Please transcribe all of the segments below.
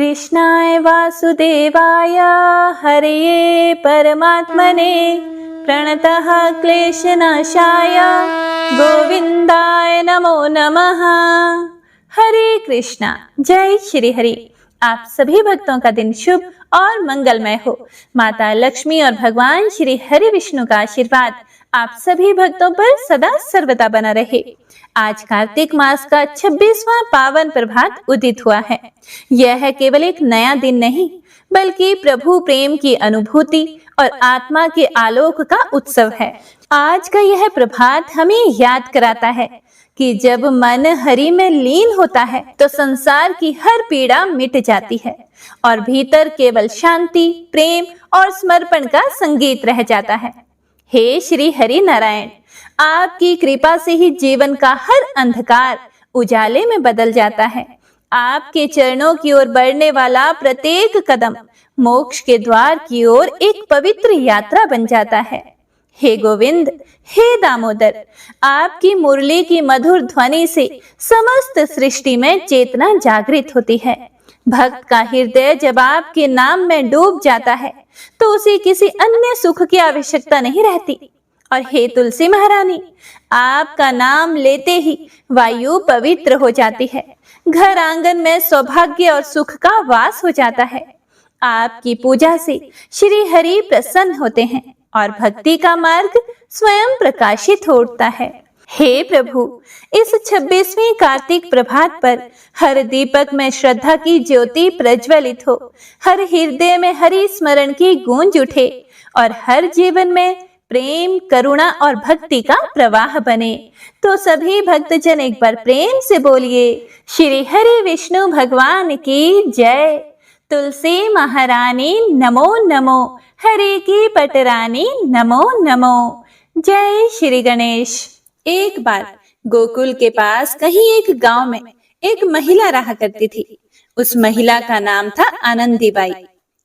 कृष्णाय वासुदेवाय हरये परमात्मने प्रणतः क्लेशनाशाय गोविंदाय नमो नमः। हरे कृष्णा। जय श्री हरि। आप सभी भक्तों का दिन शुभ और मंगलमय हो। माता लक्ष्मी और भगवान श्री हरि विष्णु का आशीर्वाद आप सभी भक्तों पर सदा सर्वदा बना रहे। आज कार्तिक मास का 26वां पावन प्रभात उदित हुआ है। यह केवल एक नया दिन नहीं, बल्कि प्रभु प्रेम की अनुभूति और आत्मा के आलोक का उत्सव है। आज का यह प्रभात हमें याद कराता है कि जब मन हरि में लीन होता है तो संसार की हर पीड़ा मिट जाती है और भीतर केवल शांति, प्रेम और समर्पण का संगीत रह जाता है। हे श्री हरि नारायण, आपकी कृपा से ही जीवन का हर अंधकार उजाले में बदल जाता है। आपके चरणों की ओर बढ़ने वाला प्रत्येक कदम मोक्ष के द्वार की ओर एक पवित्र यात्रा बन जाता है। हे गोविंद, हे दामोदर, आपकी मुरली की मधुर ध्वनि से समस्त सृष्टि में चेतना जागृत होती है। भक्त का हृदय जब आपके नाम में डूब जाता है तो उसे किसी अन्य सुख की आवश्यकता नहीं रहती। और हे तुलसी महारानी, आपका नाम लेते ही वायु पवित्र हो जाती है, घर आंगन में सौभाग्य और सुख का वास हो जाता है। आपकी पूजा से श्री हरि प्रसन्न होते हैं और भक्ति का मार्ग स्वयं प्रकाशित होता है। हे प्रभु, इस 26वें कार्तिक प्रभात पर हर दीपक में श्रद्धा की ज्योति प्रज्वलित हो, हर हृदय में हरि स्मरण की गूंज उठे और हर जीवन में प्रेम, करुणा और भक्ति का प्रवाह बने। तो सभी भक्तजन एक बार प्रेम से बोलिए, श्री हरि विष्णु भगवान की जय। तुलसी महारानी नमो नमो, हरे की पटरानी नमो नमो। जय श्री गणेश। एक बार गोकुल के पास कहीं एक गांव में एक महिला रहा करती थी। उस महिला का नाम था आनंदी बाई।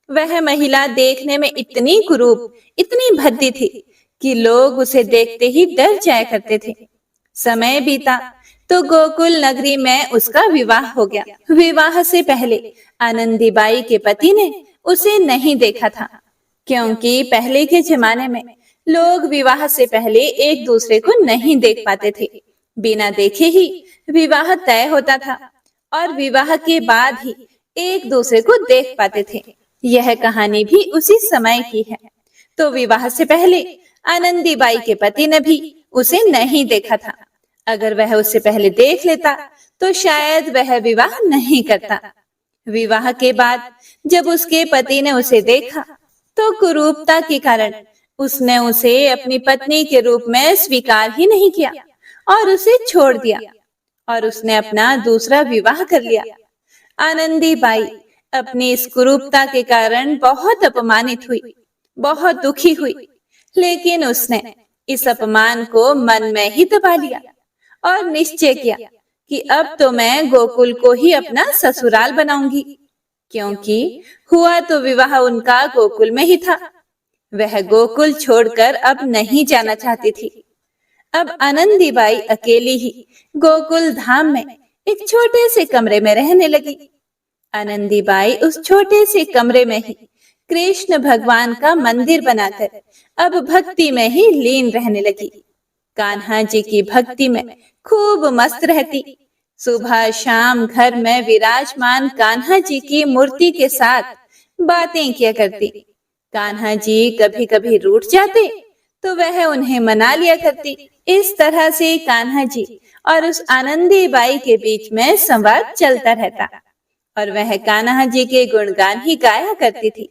वह महिला देखने में इतनी कुरूप, इतनी भद्दी थी कि लोग उसे देखते ही डर जाया करते थे। समय बीता तो गोकुल नगरी में उसका विवाह हो गया। विवाह से पहले आनंदी बाई के पति ने उसे नहीं देखा था, क्योंकि पहले के जमाने में लोग विवाह से पहले एक दूसरे को नहीं देख पाते थे। बिना देखे ही विवाह तय होता था और विवाह के बाद ही एक दूसरे को देख पाते थे। यह कहानी भी उसी समय की है। तो विवाह से पहले आनंदी बाई के पति ने भी उसे नहीं देखा था। अगर वह उससे पहले देख लेता तो शायद वह विवाह नहीं करता। विवाह के बाद जब उसके पति ने उसे देखा तो कुरूपता के कारण उसने उसे अपनी पत्नी के रूप में स्वीकार ही नहीं किया और उसे छोड़ दिया और उसने अपना दूसरा विवाह कर लिया। आनंदी बाई अपनी इस कुरूपता के कारण बहुत अपमानित हुई, बहुत दुखी हुई, लेकिन उसने इस अपमान को मन में ही दबा लिया और निश्चय किया कि अब तो मैं गोकुल को ही अपना ससुराल बनाऊंगी, क्योंकि हुआ तो विवाह उनका गोकुल में ही था। वह गोकुल छोड़कर अब नहीं जाना चाहती थी। अब आनंदी बाई अकेली ही गोकुल धाम में एक छोटे से कमरे में रहने लगी। आनंदी बाई उस छोटे से कमरे में ही कृष्ण भगवान का मंदिर बनाकर अब भक्ति में ही लीन रहने लगी। कान्हा जी की भक्ति में खूब मस्त रहती। सुबह शाम घर में विराजमान कान्हा जी की मूर्ति के साथ बातें किया करती। कान्हा जी कभी कभी रूठ जाते तो वह उन्हें मना लिया करती। इस तरह से कान्हा जी और उस आनंदी बाई के बीच में संवाद चलता रहता और वह कान्हा जी के गुणगान ही गाया करती थी।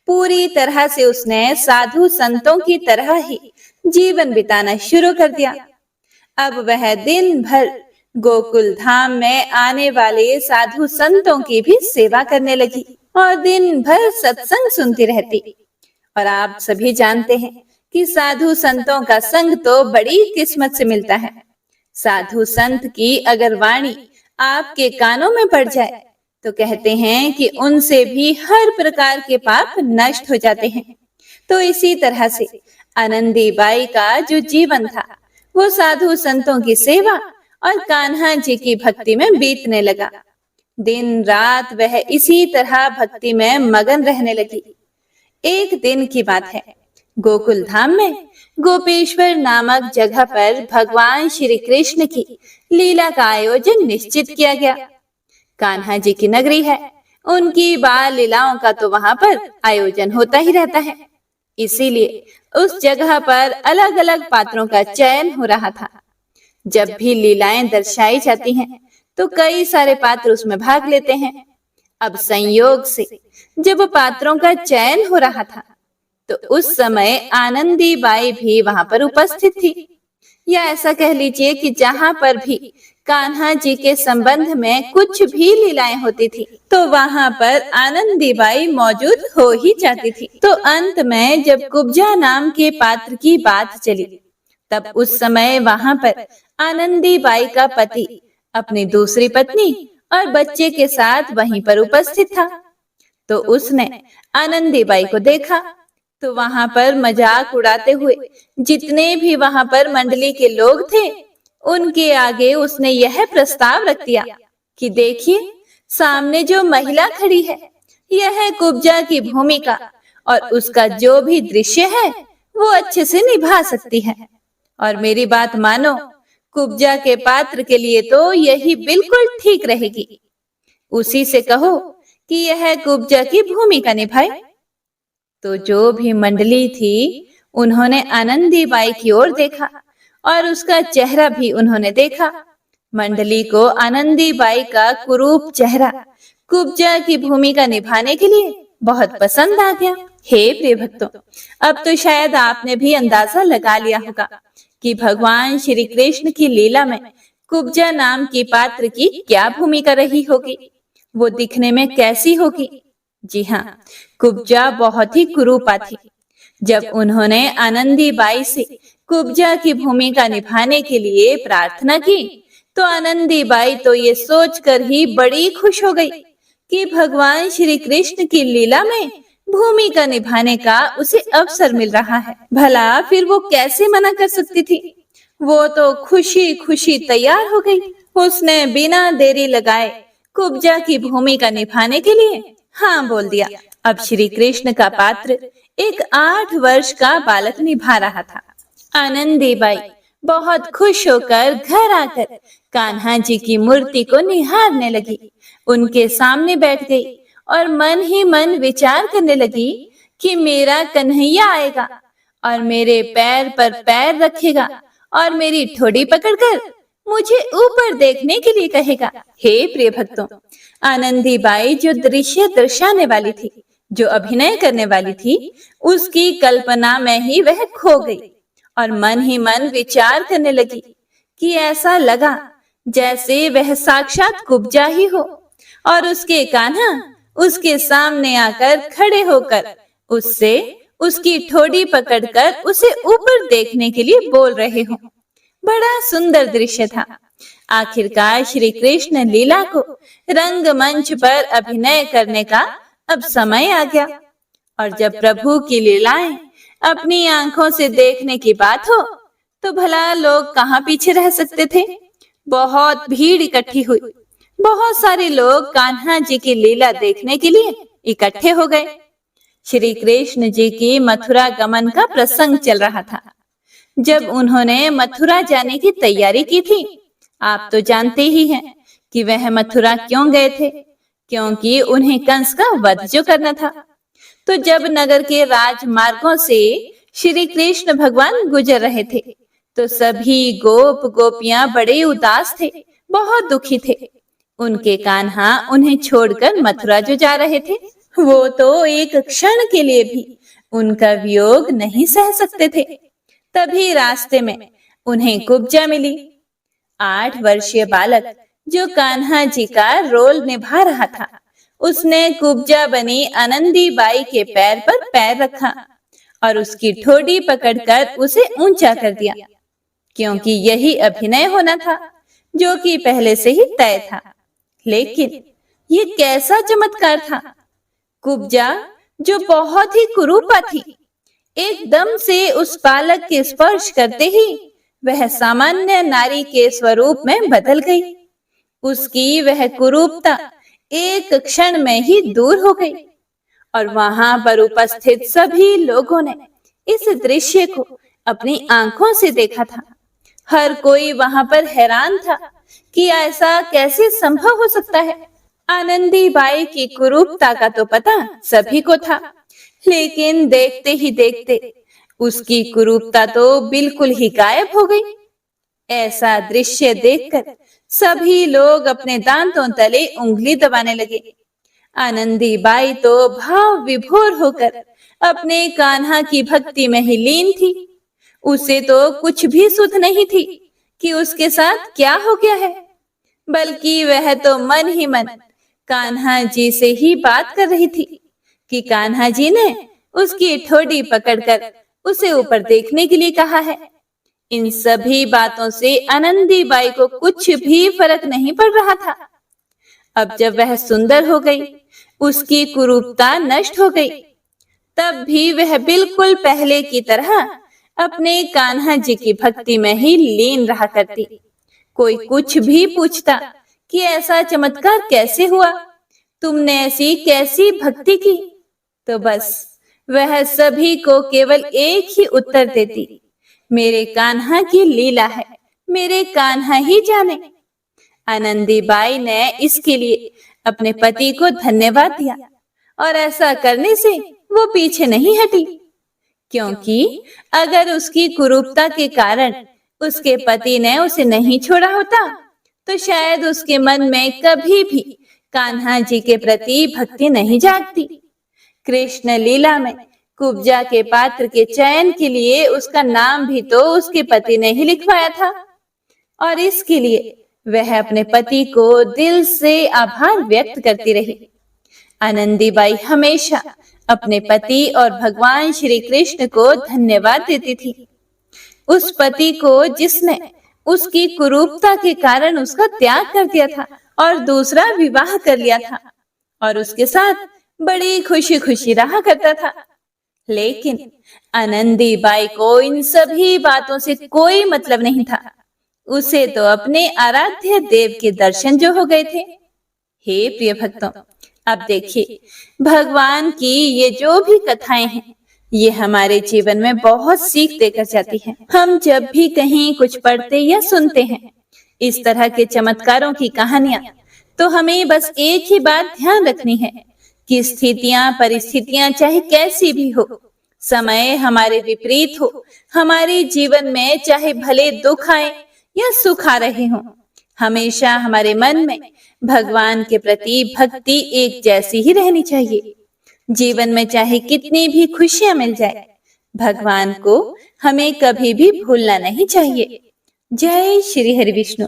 पूरी तरह से उसने साधु संतों की तरह ही जीवन बिताना शुरू कर दिया। अब वह दिन भर गोकुल धाम में आने वाले साधु संतों की भी सेवा करने लगी और दिन भर सत्संग सुनती रहती। और आप सभी जानते हैं कि साधु संतों का संग तो बड़ी किस्मत से मिलता है। साधु संत की अगर वाणी आपके कानों में पड़ जाए तो कहते हैं कि उनसे भी हर प्रकार के पाप नष्ट हो जाते हैं। तो इसी तरह से आनंदी बाई का जो जीवन था वो साधु संतों की सेवा और कान्हा जी की भक्ति में बीतने लगा। दिन रात वह इसी तरह भक्ति में मगन रहने लगी। एक दिन की बात है, गोकुल धाम में गोपेश्वर नामक जगह पर भगवान श्री कृष्ण की लीला का आयोजन निश्चित किया गया। कान्हा जी की नगरी है, उनकी बाल लीलाओं का तो वहां पर आयोजन होता ही रहता है। इसीलिए उस जगह पर अलग अलग पात्रों का चयन हो रहा था। जब भी लीलाएं दर्शाई जाती हैं, तो कई सारे पात्र उसमें भाग लेते हैं। अब संयोग से जब पात्रों का चयन हो रहा था, तो उस समय आनंदी बाई भी वहां पर उपस्थित थी। या ऐसा कह लीजिए कि जहां पर भी कान्हा जी के संबंध में कुछ भी लीलाएं होती थी, तो वहां पर आनंदी बाई मौजूद हो ही जाती थी। तो अंत में जब कुब्जा नाम के पात्र की बात चली, तब उस समय वहां पर आनंदी बाई का पति अपनी दूसरी पत्नी और बच्चे के साथ वहीं पर उपस्थित था। तो उसने आनंदी बाई को देखा, तो वहां पर मजाक उड़ाते हुए जितने भी वहां पर मंडली के लोग थे, उनके आगे उसने यह प्रस्ताव रख दिया कि देखिए, सामने जो महिला खड़ी है, यह है कुब्जा की भूमिका, और उसका जो भी दृश्य है वो अच्छे से निभा सकती है। और मेरी बात मानो, कुब्जा के पात्र के लिए तो यही बिल्कुल ठीक रहेगी। उसी से कहो कि यह कुब्जा की भूमिका निभाए। तो जो भी मंडली थी, उन्होंने आनंदी बाई की ओर देखा और उसका चेहरा भी उन्होंने देखा। मंडली को आनंदी बाई का कुरूप चेहरा कुब्जा की भूमिका निभाने के लिए बहुत पसंद आ गया। हे प्रिय भक्तों, अब तो शायद आपने भी अंदाजा लगा लिया होगा कि भगवान श्री कृष्ण की लीला में कुब्जा नाम की पात्र की क्या भूमिका रही होगी, वो दिखने में कैसी होगी। जी हाँ, कुब्जा बहुत ही कुरूपा थी। जब उन्होंने आनंदी बाई से कुब्जा की भूमिका निभाने के लिए प्रार्थना की, तो आनंदी बाई तो ये सोचकर ही बड़ी खुश हो गई कि भगवान श्री कृष्ण की लीला में भूमिका निभाने का उसे अवसर मिल रहा है। भला फिर वो कैसे मना कर सकती थी। वो तो खुशी खुशी तैयार हो गई। उसने बिना देरी लगाए कुब्जा की भूमिका निभाने के लिए हाँ बोल दिया। अब श्री कृष्ण का पात्र एक 8 वर्ष का बालक निभा रहा था। आनंदी बाई बहुत खुश होकर घर आकर कान्हा जी की मूर्ति को निहारने लगी। उनके सामने बैठ गई और मन ही मन विचार करने लगी कि मेरा कन्हैया आएगा और मेरे पैर पर पैर रखेगा और मेरी ठोड़ी पकड़कर मुझे ऊपर देखने के लिए कहेगा। हे प्रिय भक्तों, आनंदी बाई जो दृश्य दर्शाने वाली थी, जो अभिनय करने वाली थी, उसकी कल्पना में ही वह खो गई और मन ही मन विचार करने लगी कि ऐसा लगा जैसे वह साक्षात कुब्जा ही हो और उसके कान्हा उसके सामने आकर खड़े होकर उससे उसकी ठोड़ी पकड़कर उसे ऊपर देखने के लिए बोल रहे हो। बड़ा सुंदर दृश्य था। आखिरकार श्री कृष्ण लीला को रंगमंच पर अभिनय करने का अब समय आ गया। और जब प्रभु की लीलाएं अपनी आंखों से देखने की बात हो, तो भला लोग कहाँ पीछे रह सकते थे। बहुत भीड़ इकट्ठी हुई। बहुत सारे लोग कान्हा जी की लीला देखने के लिए इकट्ठे हो गए। श्री कृष्ण जी की मथुरा गमन का प्रसंग चल रहा था। जब उन्होंने मथुरा जाने की तैयारी की थी, आप तो जानते ही हैं कि वह मथुरा क्यों गए थे, क्योंकि उन्हें कंस का वध जो करना था। तो जब नगर के राजमार्गों से श्री कृष्ण भगवान गुजर रहे थे, तो सभी गोप गोपियां बड़े उदास थे, बहुत दुखी थे। उनके कान्हा उन्हें छोड़कर मथुरा जो जा रहे थे, वो तो एक क्षण के लिए भी उनका वियोग नहीं सह सकते थे। तभी रास्ते में उन्हें कुब्जा मिली। 8 वर्षीय बालक जो कान्हा जी का रोल निभा रहा था, उसने कुब्जा बनी आनंदी बाई के पैर पर पैर रखा और उसकी ठोड़ी पकड़कर उसे ऊंचा कर दिया, क्योंकि यही अभिनय होना था जो कि पहले से ही तय था। लेकिन ये कैसा चमत्कार था। कुब्जा जो बहुत ही कुरूपा थी, एकदम से उस बालक के स्पर्श करते ही वह सामान्य नारी के स्वरूप में बदल गई। उसकी वह कुरूपता एक क्षण में ही दूर हो गई और वहां पर उपस्थित सभी लोगों ने इस दृश्य को अपनी आंखों से देखा था। हर कोई वहां पर हैरान था कि ऐसा कैसे संभव हो सकता है। आनंदी बाई की कुरूपता का तो पता सभी को था, लेकिन देखते ही देखते उसकी कुरूपता तो बिल्कुल ही गायब हो गई। ऐसा दृश्य देखकर सभी लोग अपने दांतों तले उंगली दबाने लगे। आनंदी बाई तो भाव विभोर होकर अपने कान्हा की भक्ति में ही लीन थी। उसे तो कुछ भी सुध नहीं थी कि उसके साथ क्या हो गया है, बल्कि वह तो मन ही मन कान्हा जी से ही बात कर रही थी कि कान्हा जी ने उसकी ठोड़ी पकड़कर उसे ऊपर देखने के लिए कहा है। इन सभी बातों से आनंदी बाई को कुछ भी फर्क नहीं पड़ रहा था। अब जब वह सुंदर हो गई, उसकी कुरूपता नष्ट हो गई, तब भी वह बिल्कुल पहले की तरह अपने कान्हा जी की भक्ति में ही लीन रहा करती। कोई कुछ भी पूछता कि ऐसा चमत्कार कैसे हुआ, तुमने ऐसी कैसी भक्ति की, तो बस वह सभी को केवल एक ही उत्तर देती, मेरे कान्हा की लीला है, मेरे कान्हा ही जाने। आनंदी बाई ने इसके लिए अपने पति को धन्यवाद दिया और ऐसा करने से वो पीछे नहीं हटी, क्योंकि अगर उसकी कुरूपता के कारण उसके पति ने उसे नहीं छोड़ा होता, तो शायद उसके मन में कभी भी कान्हा जी के प्रति भक्ति नहीं जागती। कृष्ण लीला में कुब्जा के पात्र के चयन के लिए उसका नाम भी तो उसके पति ने ही लिखवाया था, और इसके लिए वह अपने पति को दिल से आभार व्यक्त करती रही। आनंदी बाई हमेशा अपने पति और भगवान श्री कृष्ण को धन्यवाद देती थी। उस पति को जिसने उसकी कुरूपता के कारण उसका त्याग कर दिया था और दूसरा विवाह कर लिया था और उसके साथ बड़ी खुशी खुशी रहा करता था। लेकिन आनंदी बाई को इन सभी बातों से कोई मतलब नहीं था। उसे तो अपने आराध्य देव के दर्शन जो हो गए थे। हे प्रिय भक्तों, अब देखिए, भगवान की ये जो भी कथाएं हैं, ये हमारे जीवन में बहुत सीख देकर जाती हैं। हम जब भी कहीं कुछ पढ़ते या सुनते हैं इस तरह के चमत्कारों की कहानियां, तो हमें बस एक ही बात ध्यान रखनी है कि स्थितियां परिस्थितियां चाहे कैसी भी हो, समय हमारे विपरीत हो, हमारे जीवन में चाहे भले दुख आए या सुख आ रहे हों, हमेशा हमारे मन में भगवान के प्रति भक्ति एक जैसी ही रहनी चाहिए। जीवन में चाहे कितनी भी खुशियां मिल जाए, भगवान को हमें कभी भी भूलना नहीं चाहिए। जय श्री हरि विष्णु।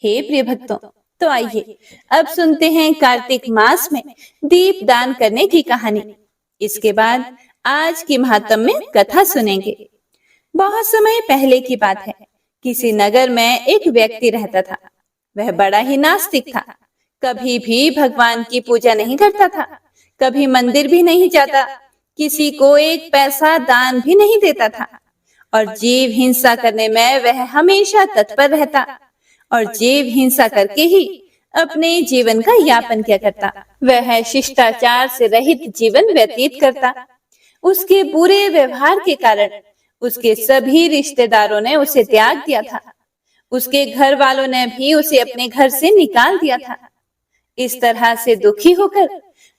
हे प्रिय भक्तों, तो आइए अब सुनते हैं कार्तिक मास में दीप दान करने की कहानी। इसके बाद आज की महात्म में कथा सुनेंगे। बहुत समय पहले की बात है, किसी नगर में एक व्यक्ति रहता था। वह बड़ा ही नास्तिक था, कभी भी भगवान की पूजा नहीं करता था, कभी मंदिर भी नहीं जाता, किसी को एक पैसा दान भी नहीं देता था, और जीव हिंसा करने में वह हमेशा तत्पर रहता और जीव हिंसा करके ही अपने जीवन का यापन किया करता। वह शिष्टाचार से रहित जीवन व्यतीत करता। उसके बुरे व्यवहार के कारण उसके सभी रिश्तेदारों ने उसे त्याग दिया था। उसके घर वालों ने भी उसे अपने घर से निकाल दिया था। इस तरह से दुखी होकर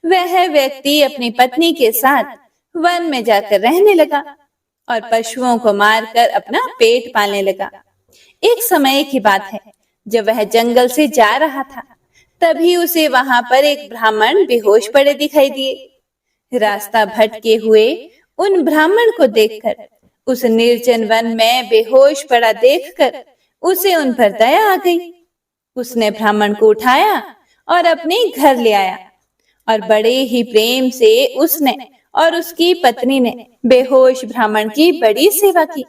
वह व्यक्ति अपनी पत्नी के साथ वन में जाकर रहने लगा और पशुओं को मारकर अपना पेट पालने लगा। एक समय की बात है, जब वह जंगल से जा रहा था, तभी उसे वहां पर एक ब्राह्मण बेहोश पड़े दिखाई दिए। रास्ता भटके हुए उन ब्राह्मण को देखकर, उस निर्जन वन में बेहोश पड़ा देखकर उसे उन पर दया आ गई। उसने ब्राह्मण को उठाया और अपने घर ले आया और बड़े ही प्रेम से उसने और उसकी पत्नी ने बेहोश ब्राह्मण की बड़ी सेवा की।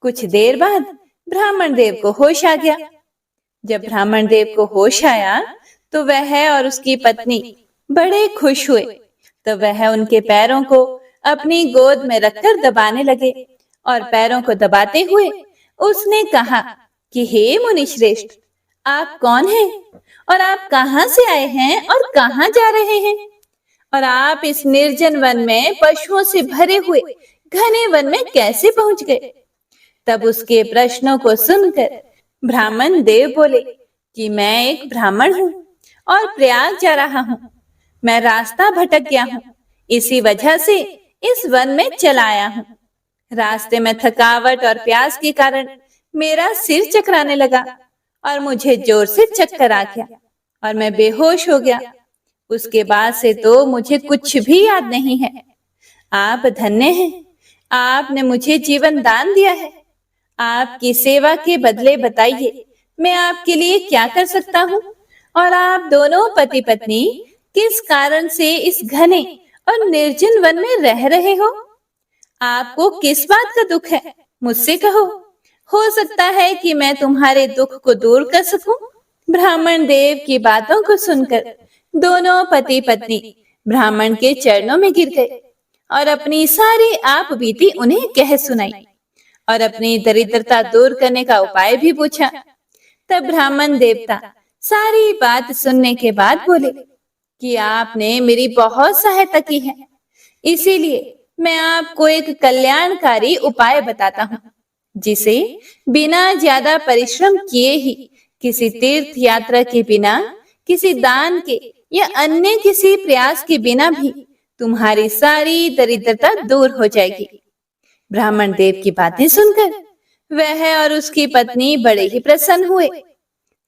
कुछ देर बाद ब्राह्मण देव को होश आ गया। जब ब्राह्मण देव को होश आया तो वह और उसकी पत्नी बड़े खुश हुए। तो वह उनके पैरों को अपनी गोद में रखकर दबाने लगे और पैरों को दबाते हुए उसने कहा कि हे मुनि श्रेष्ठ, आप कौन हैं? और आप कहाँ से आए हैं और कहाँ जा रहे हैं? और आप इस निर्जन वन में पशुओं से भरे हुए घने वन में कैसे पहुंच गए? तब उसके प्रश्नों को सुनकर ब्राह्मण देव बोले कि मैं एक ब्राह्मण हूँ और प्रयाग जा रहा हूँ। मैं रास्ता भटक गया हूँ, इसी वजह से इस वन में चला आया हूँ। रास्ते में थकावट और प्यास के कारण मेरा सिर चकराने लगा और मुझे जोर से चक्कर आ गया और मैं बेहोश हो गया। उसके बाद से तो मुझे कुछ भी याद नहीं है। आप धन्य हैं, आपने मुझे जीवन दान दिया है। आपकी सेवा के बदले बताइए मैं आपके लिए क्या कर सकता हूँ? और आप दोनों पति पत्नी किस कारण से इस घने और निर्जन वन में रह रहे हो? आपको किस बात का दुख है? मुझसे कहो, हो सकता है कि मैं तुम्हारे दुख को दूर कर सकूं। ब्राह्मण देव की बातों को सुनकर दोनों पति पत्नी ब्राह्मण के चरणों में गिर गए और अपनी सारी आप बीती उन्हें कह सुनाई और अपनी दरिद्रता दूर करने का उपाय भी पूछा। तब ब्राह्मण देवता सारी बात सुनने के बाद बोले कि आपने मेरी बहुत सहायता की है, इसीलिए मैं आपको एक कल्याणकारी उपाय बताता हूँ, जिसे बिना ज्यादा परिश्रम किए ही, किसी तीर्थ यात्रा के बिना, किसी दान के या अन्य किसी प्रयास के बिना भी तुम्हारी सारी दरिद्रता दूर हो जाएगी। ब्राह्मण देव की बातें सुनकर वह और उसकी पत्नी बड़े ही प्रसन्न हुए।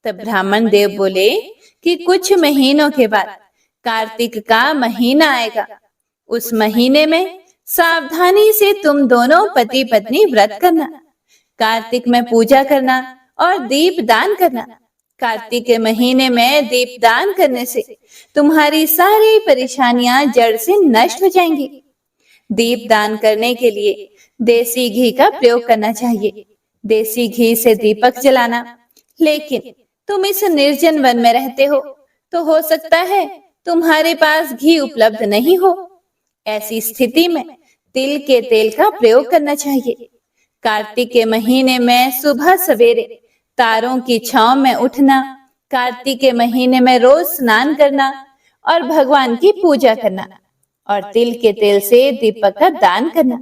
तब ब्राह्मण देव बोले कि कुछ महीनों के बाद कार्तिक का महीना आएगा। उस महीने में सावधानी से तुम दोनों पति पत्नी व्रत करना, कार्तिक में पूजा करना और दीप दान करना। कार्तिक के महीने में दीप दान करने से तुम्हारी सारी परेशानियां जड़ से नष्ट हो जाएंगी। दीप दान करने के लिए देसी घी का प्रयोग करना चाहिए। देसी घी से दीपक जलाना। लेकिन तुम इस निर्जन वन में रहते हो हो सकता है तुम्हारे पास घी उपलब्ध नहीं हो। ऐसी स्थिति में तिल के तेल का प्रयोग करना चाहिए। कार्तिक के महीने में सुबह सवेरे तारों की छांव में उठना, कार्तिक के महीने में रोज स्नान करना और भगवान की पूजा करना और तिल के तेल से दीपक का दान करना,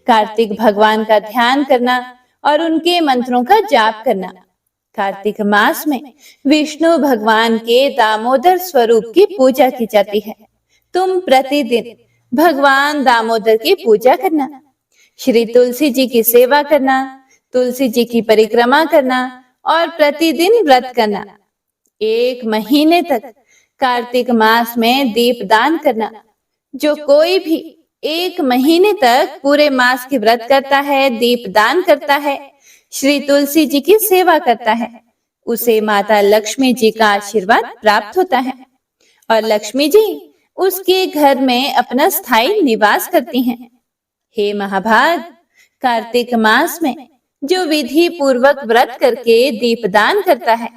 कार्तिक भगवान का ध्यान करना और उनके मंत्रों का जाप करना। कार्तिक मास में विष्णु भगवान के दामोदर स्वरूप की पूजा की जाती है। तुम प्रतिदिन भगवान दामोदर की पूजा करना, श्री तुलसी जी की सेवा करना, तुलसी जी की परिक्रमा करना और प्रतिदिन व्रत करना। 1 महीने तक कार्तिक मास में दीप दान करना। जो कोई भी 1 महीने तक पूरे मास की व्रत करता है, दीप दान करता है, श्री तुलसी जी की सेवा करता है, उसे माता लक्ष्मी जी का आशीर्वाद प्राप्त होता है और लक्ष्मी जी उसके घर में अपना स्थायी निवास करती हैं। हे महाभाग, कार्तिक मास में जो विधि पूर्वक व्रत करके दीपदान करता है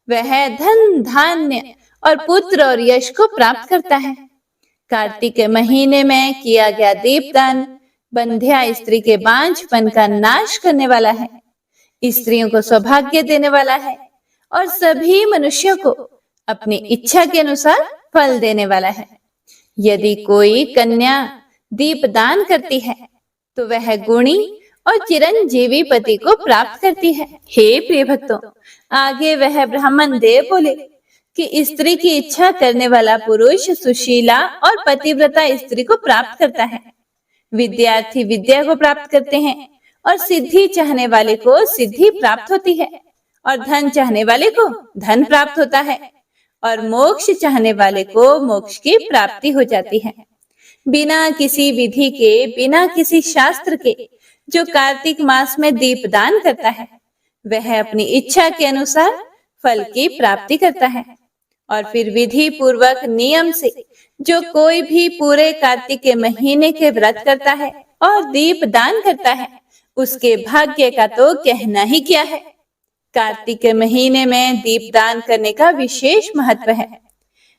वह धन धान्य और पुत्र और यश को प्राप्त करता है। कार्तिक के महीने में किया गया दीपदान बंध्या स्त्री के बांझपन का नाश करने वाला है, स्त्रियों को सौभाग्य देने वाला है और सभी मनुष्यों को अपनी इच्छा के अनुसार फल देने वाला है। यदि कोई कन्या दीपदान करती है तो वह गुणी और चिरंजीवी पति को प्राप्त करती है। हे प्रिय भक्तों, आगे वह ब्राह्मण देव बोले कि स्त्री की इच्छा करने वाला पुरुष सुशीला और पतिव्रता स्त्री को प्राप्त करता है। विद्यार्थी विद्या को प्राप्त करते हैं और सिद्धि चाहने वाले को सिद्धि प्राप्त होती है और धन चाहने वाले को धन प्राप्त होता है और मोक्ष चाहने वाले को मोक्ष की प्राप्ति हो जाती है। बिना किसी विधि के, बिना किसी शास्त्र के जो कार्तिक मास में दीपदान करता है वह अपनी इच्छा के अनुसार फल की प्राप्ति करता है। और फिर विधि पूर्वक नियम से जो कोई भी पूरे कार्तिक के महीने के व्रत करता है और दीप दान करता है उसके भाग्य का तो कहना ही क्या है। कार्तिक के महीने में दीपदान करने का विशेष महत्व है।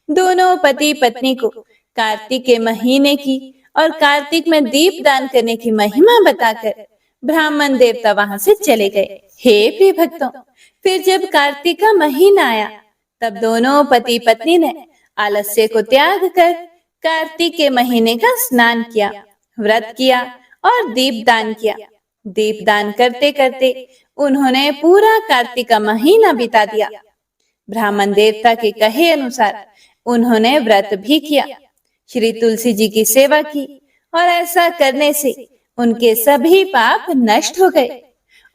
दोनों पति पत्नी को कार्तिक के महीने की और कार्तिक में दीपदान करने की महिमा बताकर ब्राह्मण देवता वहां से चले गए। हे प्रिय भक्तों, फिर जब कार्तिक का महीना आया, तब दोनों पति पत्नी ने आलस्य को त्याग कर कार्तिक के महीने का स्नान किया, व्रत किया और दीपदान किया। दीपदान करते करते उन्होंने पूरा कार्तिक का महीना बिता दिया। ब्राह्मण देवता के कहे अनुसार उन्होंने व्रत भी किया, श्री तुलसी जी की सेवा की, और ऐसा करने से उनके सभी पाप नष्ट हो गए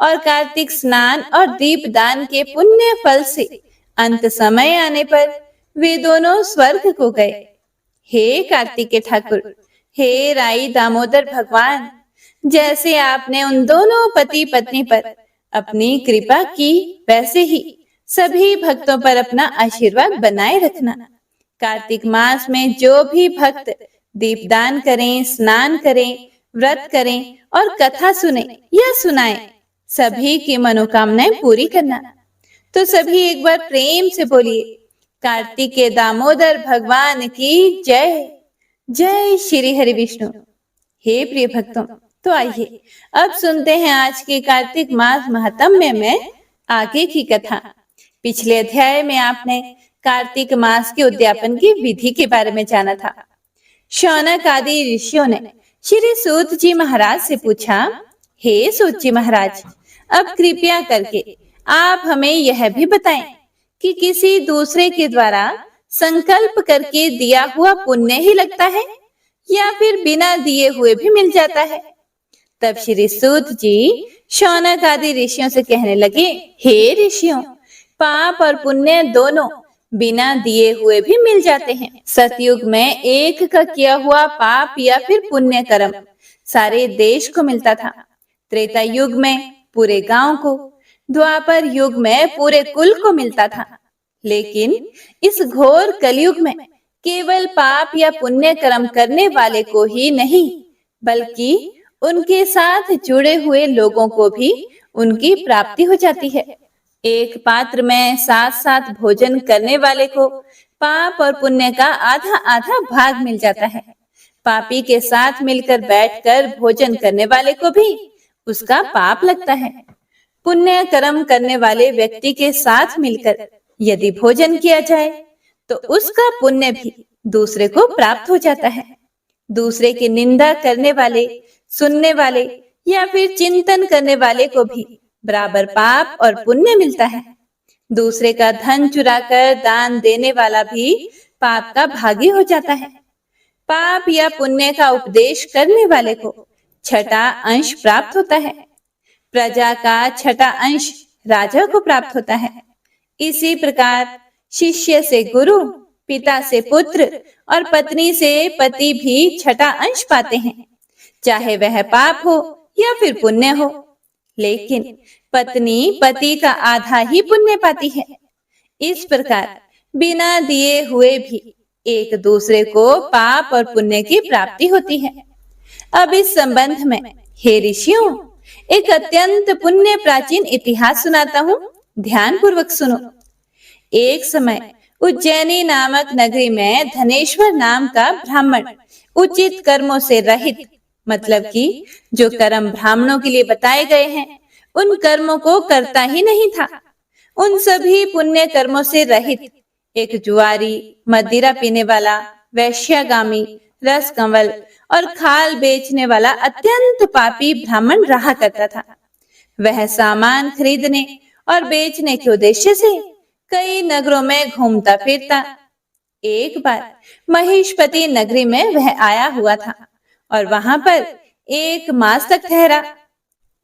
और कार्तिक स्नान और दीपदान के पुण्य फल से अंत समय आने पर वे दोनों स्वर्ग को गए। हे कार्तिक के ठाकुर, हे राई दामोदर भगवान, जैसे आपने उन दोनों पति पत्नी पर अपनी कृपा की, वैसे ही सभी भक्तों पर अपना आशीर्वाद बनाए रखना। कार्तिक मास में जो भी भक्त दीपदान करें, स्नान करें, व्रत करें और कथा सुने या सुनाएं, सभी की मनोकामनाएं पूरी करना। तो सभी एक बार प्रेम से बोलिए, कार्तिक के दामोदर भगवान की जय। जय श्री हरि विष्णु। हे प्रिय भक्तों, तो आइए अब सुनते हैं आज के कार्तिक मास महात्म्य में आगे की कथा। पिछले अध्याय में आपने कार्तिक मास के उद्यापन की विधि के बारे में जाना था। शौनक आदि ऋषियों ने श्री सूत जी महाराज से पूछा, हे सूत जी महाराज, अब कृपया करके आप हमें यह भी बताएं कि किसी दूसरे के द्वारा संकल्प करके दिया हुआ पुण्य ही लगता है या फिर बिना दिए हुए भी मिल जाता है। तब श्री सूत जी शौनक आदि ऋषियों से कहने लगे, हे ऋषियों, पाप और पुण्य दोनों बिना दिए हुए भी मिल जाते हैं। सतयुग में एक का किया हुआ पाप या फिर पुण्य कर्म सारे देश को मिलता था, त्रेता युग में पूरे गांव को, द्वापर युग में पूरे कुल को मिलता था। लेकिन इस घोर कलयुग में केवल पाप या पुण्य कर्म करने वाले को ही नहीं, बल्कि उनके साथ जुड़े हुए लोगों को भी उनकी प्राप्ति हो जाती है। एक पात्र में साथ साथ भोजन करने वाले को पाप और पुण्य का आधा आधा भाग मिल जाता है। पापी के साथ मिलकर बैठकर भोजन करने वाले को भी उसका पाप लगता है। पुण्य कर्म करने वाले व्यक्ति के साथ मिलकर यदि भोजन किया जाए तो उसका पुण्य भी दूसरे को प्राप्त हो जाता है। दूसरे की निंदा करने वाले, सुनने वाले या फिर चिंतन करने वाले को भी बराबर पाप और पुण्य मिलता है। दूसरे का धन चुराकर दान देने वाला भी पाप का भागी हो जाता है। पाप या पुण्य का उपदेश करने वाले को छठा अंश प्राप्त होता है। प्रजा का छठा अंश राजा को प्राप्त होता है। इसी प्रकार शिष्य से गुरु, पिता से पुत्र और पत्नी से पति भी छठा अंश पाते हैं, चाहे वह पाप हो या फिर पुण्य हो। लेकिन पत्नी पति का आधा ही पुण्य पाती है। इस प्रकार बिना दिए हुए भी एक दूसरे को पाप और पुण्य की प्राप्ति होती है। अब इस संबंध में हे ऋषियों, एक अत्यंत पुण्य प्राचीन इतिहास सुनाता हूँ, ध्यान पूर्वक सुनो। एक समय उज्जैनी नामक नगरी में धनेश्वर नाम का ब्राह्मण उचित कर्मों से रहित, मतलब कि जो कर्म ब्राह्मणों के लिए बताए गए हैं उन कर्मों को करता ही नहीं था। उन सभी पुण्य कर्मों से रहित एक जुआरी, मदिरा पीने वाला, वैश्यागामी, रस कंवल और खाल बेचने वाला अत्यंत पापी ब्राह्मण रहा करता था। वह सामान खरीदने और बेचने के उद्देश्य से कई नगरों में घूमता फिरता। एक बार महिषपति नगरी में वह आया हुआ था और वहां पर एक मास तक ठहरा।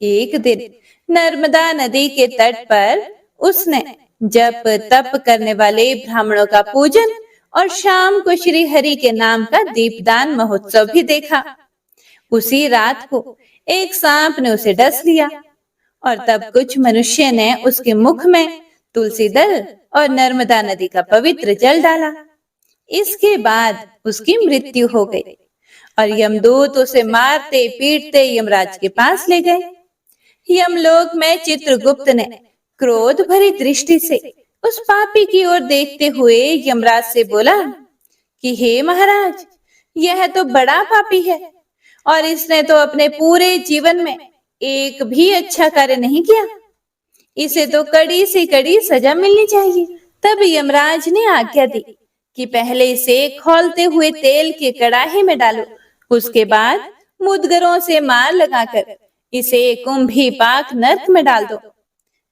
एक दिन नर्मदा नदी के तट पर उसने जप तप करने वाले ब्राह्मणों का पूजन और शाम को श्री हरि के नाम का दीपदान महोत्सव भी देखा। उसी रात को एक सांप ने उसे डस लिया और तब कुछ मनुष्य ने उसके मुख में तुलसी दल और नर्मदा नदी का पवित्र जल डाला। इसके बाद उसकी मृत्यु हो गई और यमदूत उसे मारते पीटते यमराज के पास ले गए। यमलोक में चित्रगुप्त ने क्रोध भरी दृष्टि से उस पापी की ओर देखते हुए यमराज से बोला कि हे महाराज, यह तो बड़ा पापी है और इसने तो अपने पूरे जीवन में एक भी अच्छा कार्य नहीं किया। इसे तो कड़ी से कड़ी सजा मिलनी चाहिए। तब यमराज ने आज्ञा दी कि पहले इसे खौलते हुए तेल के कड़ाही में डालो, उसके बाद मुदगरों से मार लगाकर इसे कुंभी पाक नर्क में डाल दो।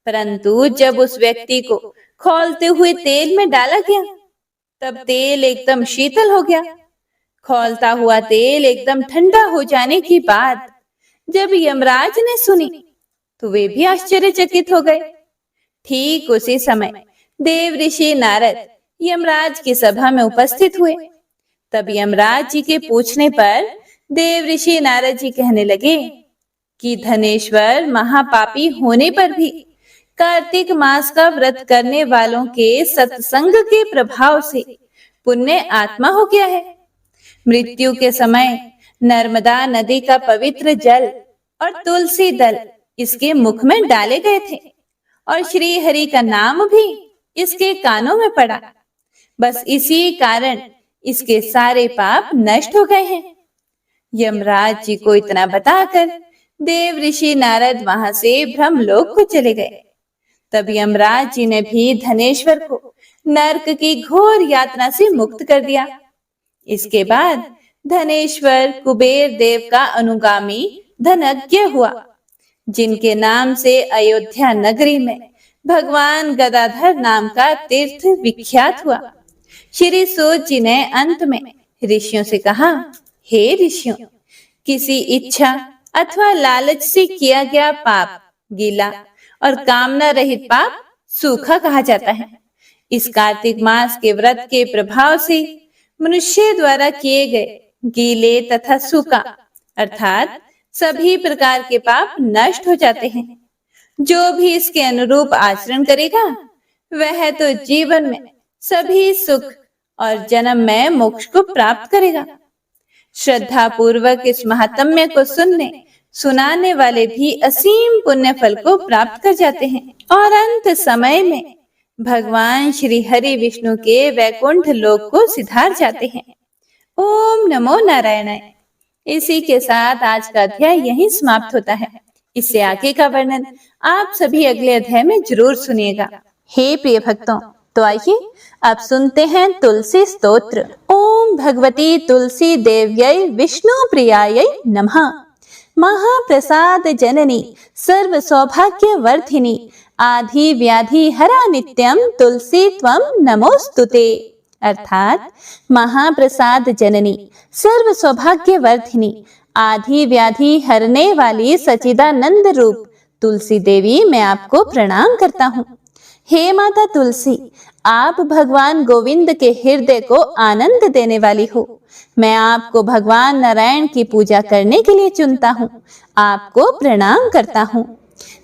परंतु जब उस व्यक्ति को खौलते हुए तेल में डाला गया, तब तेल एकदम शीतल हो गया। खौलता हुआ तेल एकदम ठंडा हो जाने की बात जब यमराज ने सुनी, तो वे भी आश्चर्यचकित हो गए। ठीक उसी समय देव ऋषि नारद यमराज की सभा में उपस्थित हुए। तब यमराज जी के पूछने पर देव ऋषि नारद जी कहने लगे कि धनेश्वर महापापी होने पर भी कार्तिक मास का व्रत करने वालों के सत्संग के प्रभाव से पुण्य आत्मा हो गया है। मृत्यु के समय नर्मदा नदी का पवित्र जल और तुलसी दल इसके मुख में डाले गए थे और श्री हरि का नाम भी इसके कानों में पड़ा। बस इसी कारण इसके सारे पाप नष्ट हो गए हैं। यमराज जी को इतना बताकर देव ऋषि नारद वहां से ब्रह्मलोक को चले गए। तब यमराज जी ने भी धनेश्वर को नरक की घोर यातना से मुक्त कर दिया। इसके बाद धनेश्वर कुबेर देव का अनुगामी धनज्ञ हुआ, जिनके नाम से अयोध्या नगरी में भगवान गदाधर नाम का तीर्थ विख्यात हुआ। श्री सूत जी ने अंत में ऋषियों से कहा, हे ऋषियों, किसी इच्छा अथवा लालच से किया गया पाप गीला और कामना रहित पाप सूखा कहा जाता है। इस कार्तिक मास के व्रत के प्रभाव से मनुष्य द्वारा किए गए गीले तथा सूखा अर्थात सभी प्रकार के पाप नष्ट हो जाते हैं। जो भी इसके अनुरूप आचरण करेगा वह तो जीवन में सभी सुख और जन्म में मोक्ष को प्राप्त करेगा। श्रद्धा पूर्वक इस महात्म्य को सुनने सुनाने वाले भी असीम पुण्य फल को प्राप्त कर जाते हैं और अंत समय में भगवान श्री हरि विष्णु के वैकुंठ लोक को सिधार जाते हैं। ओम नमो नारायणाय। इसी के साथ आज का अध्याय यहीं समाप्त होता है। इससे आगे का वर्णन आप सभी अगले अध्याय में जरूर सुनिएगा। हे प्रिय भक्तों, तो आइए अब सुनते हैं तुलसी स्तोत्र। ओम भगवती तुलसी देव्यै विष्णु प्रियायै नमः। महाप्रसाद जननी सर्व सौभाग्य वर्धिनी आधि व्याधि हरा नित्यम तुलसी त्वं नमोस्तुते। अर्थात महाप्रसाद जननी सर्व सौभाग्य वर्धिनी आधि व्याधि हरने वाली सचिदानंद रूप तुलसी देवी मैं आपको प्रणाम करता हूँ। हे माता तुलसी, आप भगवान गोविंद के हृदय को आनंद देने वाली हो। मैं आपको भगवान नारायण की पूजा करने के लिए चुनता हूँ, आपको प्रणाम करता हूँ।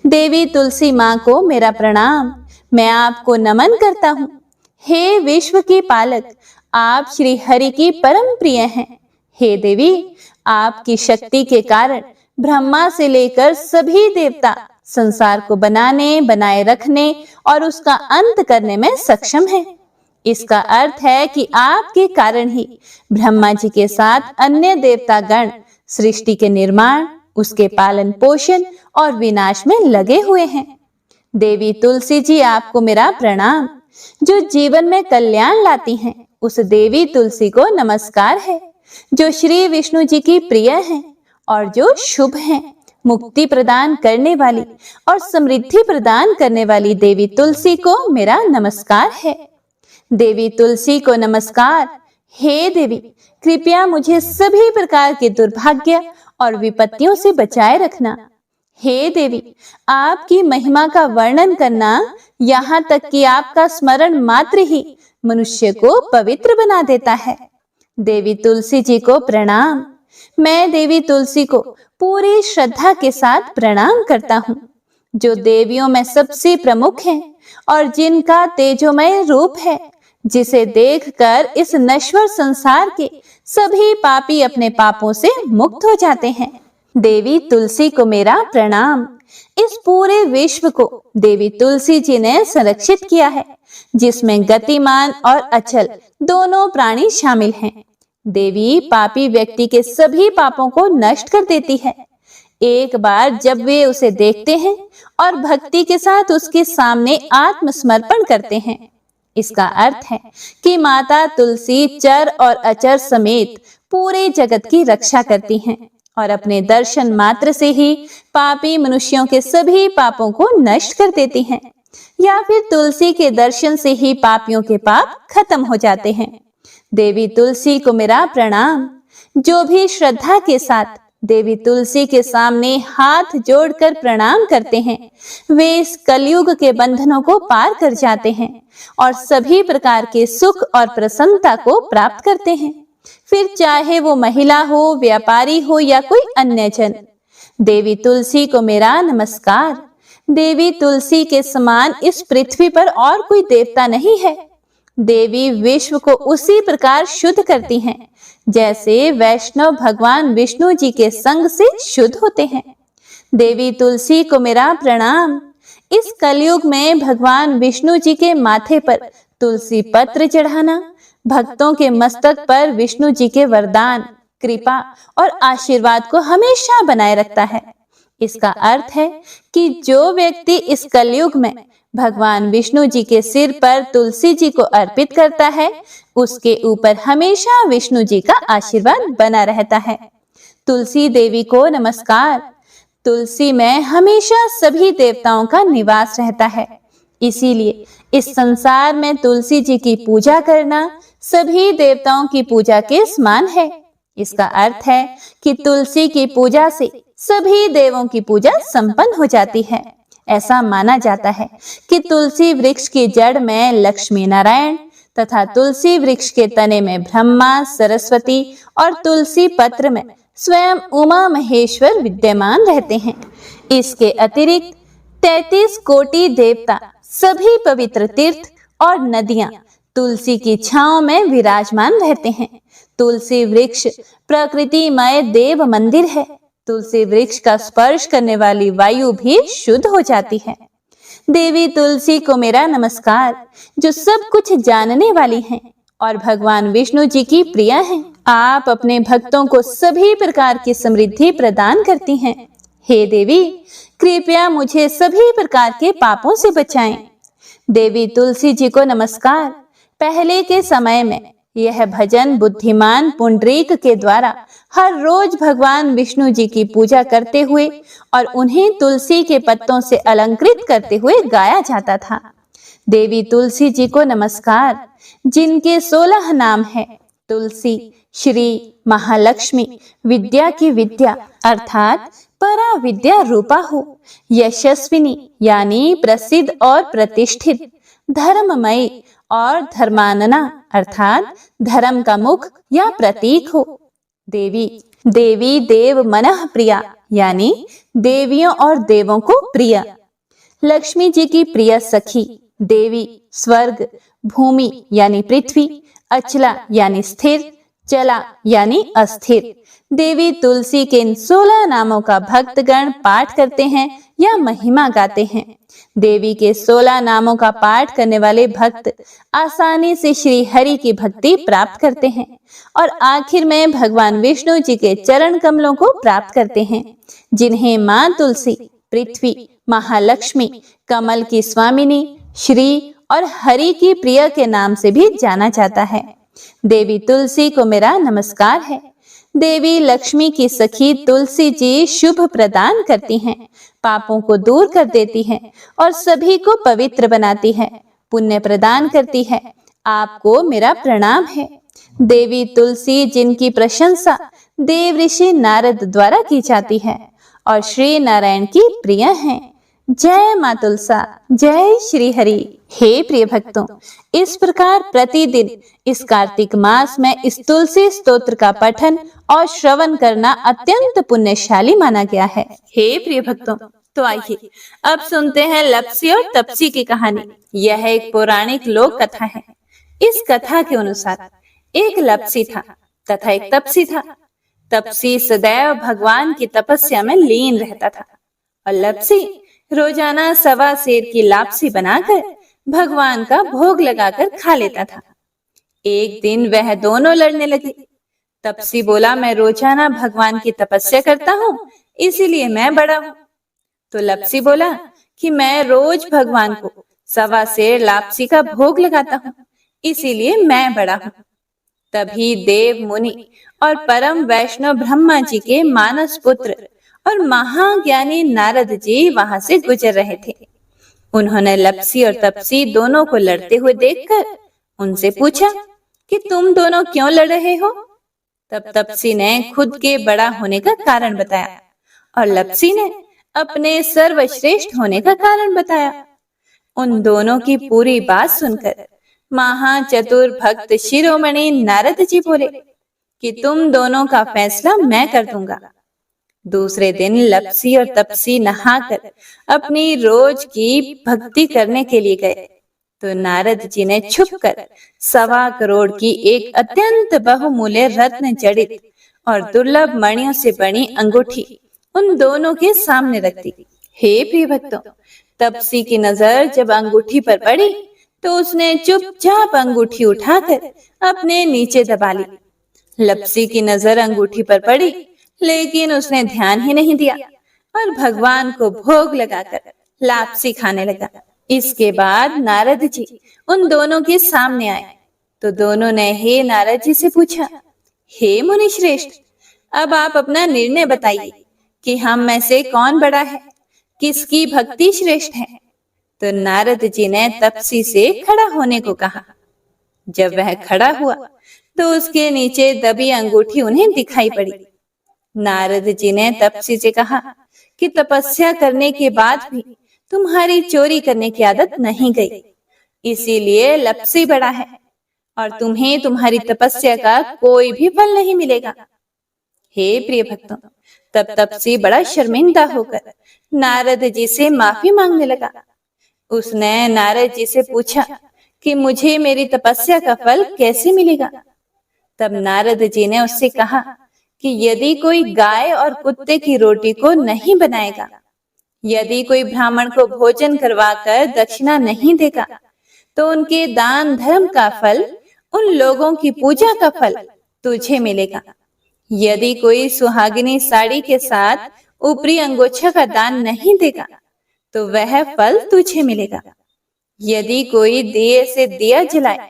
देवी तुलसी माँ को मेरा प्रणाम, मैं आपको नमन करता हूँ। हे विश्व की पालक, आप श्री हरि की परम प्रिय हैं। हे देवी, आपकी शक्ति के कारण ब्रह्मा से लेकर सभी देवता संसार को बनाने, बनाए रखने और उसका अंत करने में सक्षम है। इसका अर्थ है कि आपके कारण ही ब्रह्मा जी के साथ अन्य देवता गण सृष्टि के निर्माण, उसके पालन पोषण और विनाश में लगे हुए हैं। देवी तुलसी जी, आपको मेरा प्रणाम। जो जीवन में कल्याण लाती हैं, उस देवी तुलसी को नमस्कार है। जो श्री विष्णु जी की प्रिय हैं और जो शुभ हैं, मुक्ति प्रदान करने वाली और समृद्धि प्रदान करने वाली देवी तुलसी को मेरा नमस्कार है। देवी तुलसी को नमस्कार। हे देवी, कृपया मुझे सभी प्रकार के दुर्भाग्य और विपत्तियों से बचाए रखना। हे देवी, आपकी महिमा का वर्णन करना, यहाँ तक कि आपका स्मरण मात्र ही मनुष्य को पवित्र बना देता है। देवी तुलसी जी को प्रणाम। मैं देवी तुलसी को पूरी श्रद्धा के साथ प्रणाम करता हूँ, जो देवियों में सबसे प्रमुख है और जिनका तेजोमय रूप है, जिसे देखकर इस नश्वर संसार के सभी पापी अपने पापों से मुक्त हो जाते हैं। देवी तुलसी को मेरा प्रणाम। इस पूरे विश्व को देवी तुलसी जी ने संरक्षित किया है, जिसमें गतिमान और अचल दोनों प्राणी शामिल हैं। देवी पापी व्यक्ति के सभी पापों को नष्ट कर देती है। एक बार जब वे उसे देखते हैं और भक्ति के साथ उसके सामने आत्मसमर्पण करते हैं, इसका अर्थ है कि माता तुलसी चर और अचर समेत पूरे जगत की रक्षा करती हैं और अपने दर्शन मात्र से ही पापी मनुष्यों के सभी पापों को नष्ट कर देती हैं, या फिर तुलसी के दर्शन से ही पापियों के पाप खत्म हो जाते हैं। देवी तुलसी को मेरा प्रणाम। जो भी श्रद्धा के साथ देवी तुलसी के सामने हाथ जोड़कर प्रणाम करते हैं, वे इस कलयुग के बंधनों को पार कर जाते हैं और सभी प्रकार के सुख और प्रसन्नता को प्राप्त करते हैं, फिर चाहे वो महिला हो, व्यापारी हो या कोई अन्य जन। देवी तुलसी को मेरा नमस्कार। देवी तुलसी के समान इस पृथ्वी पर और कोई देवता नहीं है। देवी विश्व को उसी प्रकार शुद्ध करती हैं जैसे वैष्णव भगवान विष्णु जी के संग से शुद्ध होते हैं। देवी तुलसी को मेरा प्रणाम। इस कलयुग में भगवान विष्णु जी के माथे पर तुलसी पत्र चढ़ाना भक्तों के मस्तक पर विष्णु जी के वरदान, कृपा और आशीर्वाद को हमेशा बनाए रखता है। इसका अर्थ है कि जो व्यक्ति इस कलयुग में भगवान विष्णु जी के सिर पर तुलसी जी को अर्पित करता है, उसके ऊपर हमेशा विष्णु जी का आशीर्वाद बना रहता है। तुलसी देवी को नमस्कार। तुलसी में हमेशा सभी देवताओं का निवास रहता है, इसीलिए इस संसार में तुलसी जी की पूजा करना सभी देवताओं की पूजा के समान है। इसका अर्थ है कि तुलसी की पूजा से सभी देवों की पूजा संपन्न हो जाती है। ऐसा माना जाता है कि तुलसी वृक्ष की जड़ में लक्ष्मी नारायण तथा तुलसी वृक्ष के तने में ब्रह्मा, सरस्वती और तुलसी पत्र में स्वयं उमा महेश्वर विद्यमान रहते हैं। इसके अतिरिक्त 33 कोटि देवता, सभी पवित्र तीर्थ और नदियां तुलसी की छांव में विराजमान रहते हैं। तुलसी वृक्ष प्रकृतिमय देव मंदिर है। तुलसी वृक्ष का स्पर्श करने वाली वायु भी शुद्ध हो जाती है। देवी तुलसी को मेरा नमस्कार, जो सब कुछ जानने वाली हैं और भगवान विष्णु जी की प्रिय हैं। आप अपने भक्तों को सभी प्रकार की समृद्धि प्रदान करती हैं। हे देवी, कृपया मुझे सभी प्रकार के पापों से बचाएं। देवी तुलसी जी को नमस्कार। पहले के समय में यह भजन बुद्धिमान पुंडरीक के द्वारा हर रोज भगवान विष्णु जी की पूजा करते हुए और उन्हें तुलसी के पत्तों से अलंकृत करते हुए गाया जाता था। देवी तुलसी जी को नमस्कार, जिनके 16 नाम है तुलसी, श्री, महालक्ष्मी, विद्या की विद्या अर्थात परा विद्या रूपा हो, यशस्विनी यानी प्रसिद्ध और प्रतिष्ठित, धर्ममयी और धर्मानना अर्थात धर्म का मुख या प्रतीक हो। देवी देवी देव मनः प्रिया यानी देवियों और देवों को प्रिय। लक्ष्मी जी की प्रिय सखी। देवी स्वर्ग, भूमि यानी पृथ्वी, अचला यानी स्थिर, चला यानी अस्थिर। देवी तुलसी के इन 16 नामों का भक्तगण पाठ करते हैं या महिमा गाते हैं। देवी के 16 नामों का पाठ करने वाले भक्त आसानी से श्री हरि की भक्ति प्राप्त करते हैं और आखिर में भगवान विष्णु जी के चरण कमलों को प्राप्त करते हैं, जिन्हें मां तुलसी, पृथ्वी, महालक्ष्मी, कमल की स्वामिनी, श्री और हरि की प्रिय के नाम से भी जाना जाता है। देवी तुलसी को मेरा नमस्कार है। देवी लक्ष्मी की सखी तुलसी जी शुभ प्रदान करती हैं, पापों को दूर कर देती हैं और सभी को पवित्र बनाती है, पुण्य प्रदान करती है। आपको मेरा प्रणाम है। देवी तुलसी जिनकी प्रशंसा देव ऋषि नारद द्वारा की जाती है और श्री नारायण की प्रिय हैं। जय मां तुलसा, जय श्री हरि। हे प्रिय भक्तों, इस प्रकार प्रतिदिन इस कार्तिक मास में इस तुलसी स्तोत्र का पठन और श्रवण करना अत्यंत पुण्यशाली माना गया है। हे प्रिय भक्तों, तो आइए अब सुनते हैं लप्सी और तपसी की कहानी। यह एक पौराणिक लोक कथा है। इस कथा के अनुसार एक लप्सी था तथा एक तपसी था। तपसी सदैव भगवान की तपस्या में लीन रहता था और लप्सी रोजाना 1.25 सेर की लापसी बनाकर भगवान का भोग लगाकर खा लेता था। एक दिन वह दोनों लड़ने लगे। तपसी बोला, मैं रोजाना भगवान की तपस्या करता हूँ, इसीलिए मैं बड़ा हूँ। तो लपसी बोला कि मैं रोज भगवान को 1.25 लापसी का भोग लगाता हूँ, इसीलिए मैं बड़ा हूँ। तभी देव मुनि और परम वैष्णव ब्रह्मा जी के मानस पुत्र और महाज्ञानी नारद जी वहां से गुजर रहे थे। उन्होंने लपसी और तपसी दोनों को लड़ते हुए देखकर उनसे पूछा कि तुम दोनों क्यों लड़ रहे हो। तब तपसी ने खुद के बड़ा होने का कारण बताया और लपसी ने अपने सर्वश्रेष्ठ होने का कारण बताया। उन दोनों की पूरी बात सुनकर महाचतुर भक्त शिरोमणि नारद जी बोले कि तुम दोनों का फैसला मैं कर दूंगा। दूसरे दिन लपसी और तपसी नहाकर अपनी रोज की भक्ति करने के लिए गए तो नारद जी ने छुपकर 1.25 करोड़ की एक अत्यंत बहुमूल्य रत्न जड़ित और दुर्लभ मणियों से बनी अंगूठी उन दोनों के सामने रख दी। हे प्रिय भक्तों, तपसी की नजर जब अंगूठी पर पड़ी तो उसने चुपचाप अंगूठी उठाकर अपने नीचे दबा ली। लपसी की नजर अंगूठी पर पड़ी लेकिन उसने ध्यान ही नहीं दिया और भगवान को भोग लगाकर लापसी खाने लगा। इसके बाद नारद जी उन दोनों के सामने आए तो दोनों ने हे नारद जी से पूछा, हे मुनि श्रेष्ठ, अब आप अपना निर्णय बताइए कि हम में से कौन बड़ा है, किसकी भक्ति श्रेष्ठ है। तो नारद जी ने तपसी से खड़ा होने को कहा। जब वह खड़ा हुआ तो उसके नीचे दबी अंगूठी उन्हें दिखाई पड़ी। नारद जी ने तपसी से कहा कि तपस्या करने के बाद भी तुम्हारी चोरी करने की आदत नहीं गई, इसीलिए लपसी बड़ा है और तुम्हें तुम्हारी तपस्या का कोई भी फल नहीं मिलेगा। हे प्रिय भक्तों, तब तपसी बड़ा शर्मिंदा होकर नारद जी से माफी मांगने लगा। उसने नारद जी से पूछा कि मुझे मेरी तपस्या का फल कैसे मिलेगा। तब नारद जी ने उससे कहा कि यदि कोई गाय और कुत्ते की रोटी को नहीं बनाएगा, यदि कोई ब्राह्मण को भोजन करवाकर दक्षिणा नहीं देगा, तो उनके दान धर्म का फल, उन लोगों की पूजा का फल तुझे मिलेगा। यदि कोई सुहागिनी साड़ी के साथ ऊपरी अंगोछा का दान नहीं देगा, तो वह फल तुझे मिलेगा। यदि कोई दिए से दिया जलाए,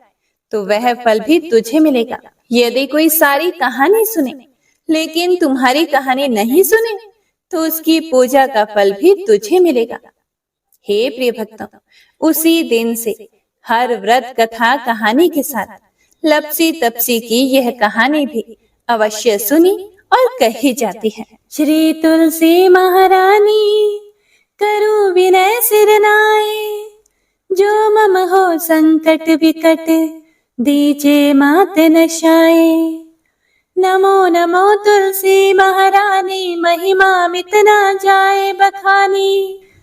तो वह फल भी तुझे मिलेगा। यदि कोई सारी कहानी सुने लेकिन तुम्हारी कहानी नहीं सुने, तो उसकी पूजा का फल भी तुझे मिलेगा। हे प्रिय भक्तों, उसी दिन से हर व्रत कथा कहानी के साथ लपसी तपसी की यह कहानी भी अवश्य सुनी और कही जाती है। श्री तुलसी महारानी करूं विनय सिर नाए, जो मम हो संकट विकट दीजे मात नशाए। नमो नमो तुलसी महारानी, महिमा मिट ना जाए बखानी।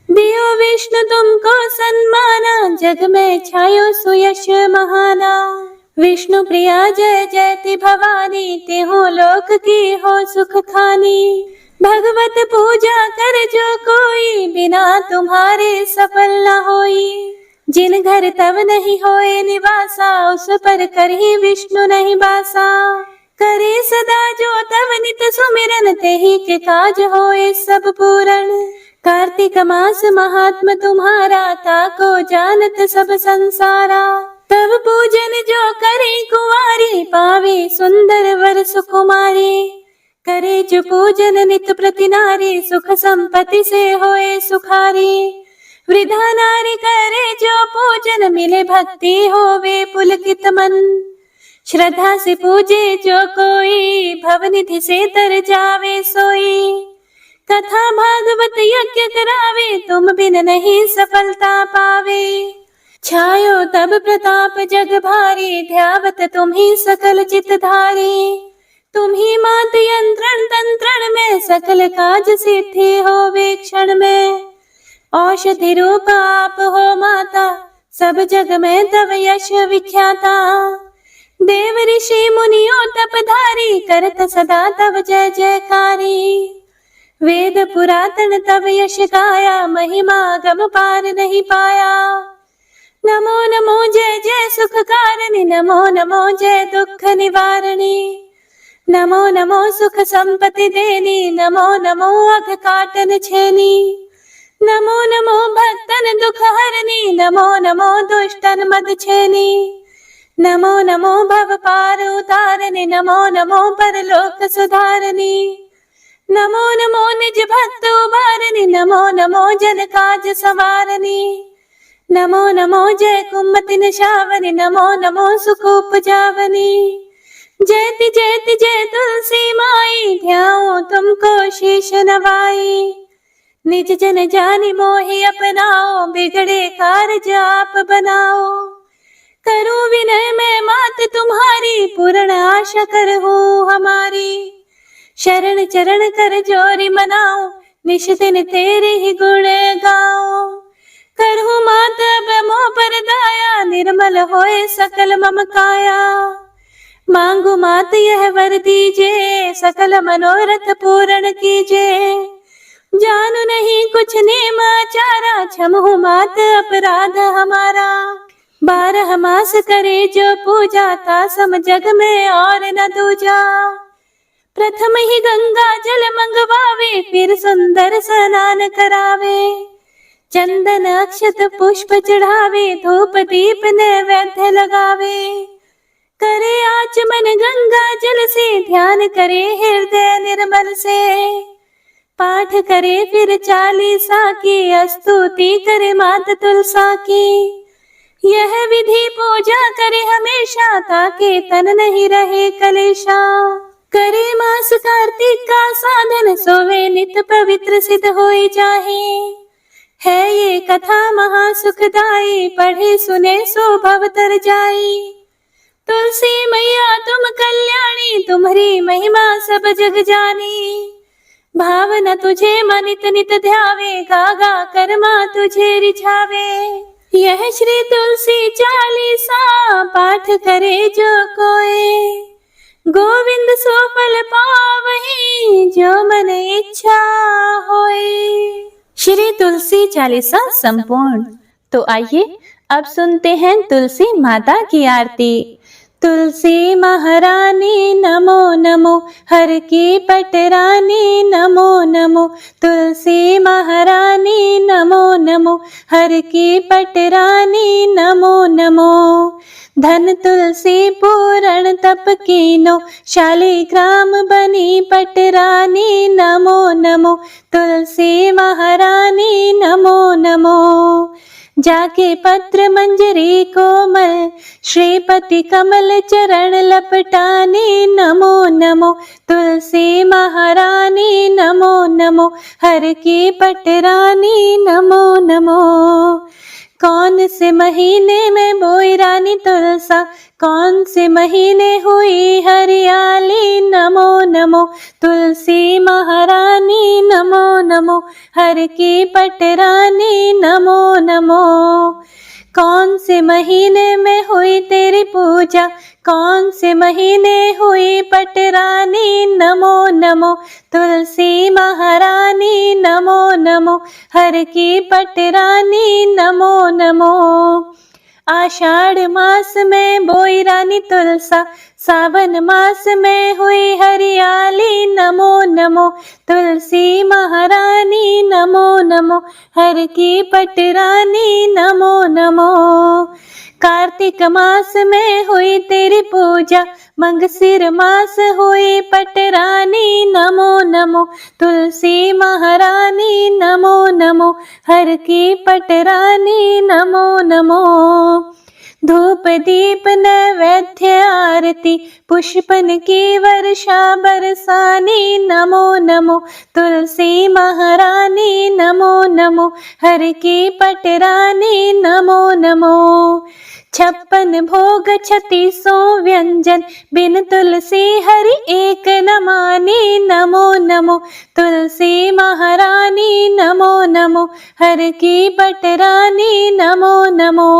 दियो विष्णु तुमको सन्माना, जग में छायो सुयश महाना। विष्णु प्रिया जय जयति भवानी, तेहो लोक की हो सुख खानी। भगवत पूजा कर जो कोई, बिना तुम्हारे सफल न होई। जिन घर तब नहीं होए निवासा, उस पर करही विष्णु नहीं बासा। करे सदा जो तब नित सुमिरन, तेहि के काज होए सब पूरन। कार्तिक मास महात्म तुम्हारा, ताको जानत सब संसारा। तब पूजन जो करे कुंवारी, पावे सुंदर वर सुकुमारी। करे जो पूजन नित प्रति नारी, सुख संपत्ति से होए सुखारी। वृद्धा नारी करे जो पूजन, मिले भक्ति होवे पुलकित मन। श्रद्धा से पूजे जो कोई, भवनिधि से तर जावे सोई। कथा भागवत यज्ञ करावे, तुम बिन नहीं सफलता पावे। छायो तब प्रताप जग भारी, ध्यावत तुम्ही सकल चित धारी। तुम्ही मात यंत्रण तंत्रण में, सकल काज सिद्धि होवे क्षण में। औषधि रूप आप हो माता, सब जग में तव यश विख्याता। देव ऋषि मुनियों तपधारी, करत सदा तव जय जयकारी। वेद पुरातन तव यश गाया, महिमा गम पार नहीं पाया। नमो नमो जय जय सुख कारिणी, नमो नमो जय दुख निवारणी। नमो नमो सुख संपत्ति देनी, नमो नमो अघ काटन छेनी, नमो नमो भक्तन दुख हरनी, नमो नमो दुष्टन मद छेनी, नमो नमो भव पार उतारनी, नमो नमो परलोक सुधारनी, नमो नमो निज भक्त उबारनी, नमो नमो जन काज संवारनी, नमो नमो जय कुमति निशावनी, नमो नमो सुख उपजावनी, जयति जयति जय तुलसी माई, ध्याओ तुमको शीश नवाई, निज जन जानि मोहि अपनाओ, बिगड़े कार्य आप बनाओ, करूं विनय मैं मात तुम्हारी, पूर्ण आशा करहु हमारी, शरण चरण कर जोरी मनाओ, निश दिन तेरे ही गुण गाओ, करहु मात अब मोह पर दाया, निर्मल होए सकल मम काया, मांगू मात यह वर दीजे, सकल मनोरथ पूर्ण कीजे, जानू नहीं कुछ नेम आचारा, क्षमहु मात अपराध हमारा, 12 मास करे जो पूजा, ता सम जग में और न दूजा, प्रथम ही गंगा जल मंगवावे, फिर सुंदर स्नान करावे, चंदन अक्षत पुष्प चढ़ावे, धूप दीप नैवेद्य लगावे, करे आचमन गंगा जल से, ध्यान करे हृदय निर्मल से, पाठ करे फिर 40 की, स्तुति करे मात तुलसा की, यह विधि पूजा करे हमेशा, ताके तन नहीं रहे कलेशा, करे मास कार्तिक का साधन, सोवे नित पवित्र सिद्ध होई जाहे, है ये कथा महा सुखदाई, पढ़े सुने सो भव तर जाई, तुलसी मैया तुम कल्याणी, तुम्हारी महिमा सब जग जानी, भावना तुझे मनित नित ध्यावे, गागा कर मां तुझे रिझावे, यह श्री तुलसी 40 पाठ करे जो कोई, गोविंद सो फल पावहि, जो मन इच्छा होए। श्री तुलसी 40 संपूर्ण। तो आइए अब सुनते हैं तुलसी माता की आरती। तुलसी महारानी नमो नमो, हर की पटरानी नमो नमो, तुलसी महारानी नमो नमो, हर की पटरानी नमो नमो, धन तुलसी पूरण तप कीनो, शालिग्राम बनी पटरानी नमो नमो, तुलसी महारानी नमो नमो, जाके पत्र मंजरी कोमल, श्रीपति कमल चरण लपटानी नमो नमो, तुलसी महारानी नमो नमो, हर की पटरानी नमो नमो, कौन से महीने में बोई रानी तुलसा, कौन से महीने हुई हरियाली नमो नमो, तुलसी महारानी नमो नमो, हर की पटरानी नमो नमो, कौन से महीने में हुई तेरी पूजा, कौन से महीने हुई पटरानी नमो नमो, तुलसी महारानी नमो नमो, हर की पटरानी नमो नमो, आषाढ़ मास में बोई रानी तुलसा, सावन मास में हुई हरियाली नमो नमो, तुलसी महारानी नमो नमो, हर की पटरानी नमो नमो, कार्तिक मास में हुई तेरी पूजा, मंगसिर मास हुई पटरानी नमो नमो, तुलसी महारानी नमो नमो, हर की पटरानी नमो नमो, धूप दीप नैवेद्य आरती, पुष्पन की वर्षा बरसानी नमो नमो, तुलसी महारानी नमो नमो, हर की पटरानी नमो नमो, 56 भोग 36 व्यंजन, बिन तुलसी हरि एक न मानी नमो नमो, तुलसी महारानी नमो नमो, हर की पटरानी नमो नमो,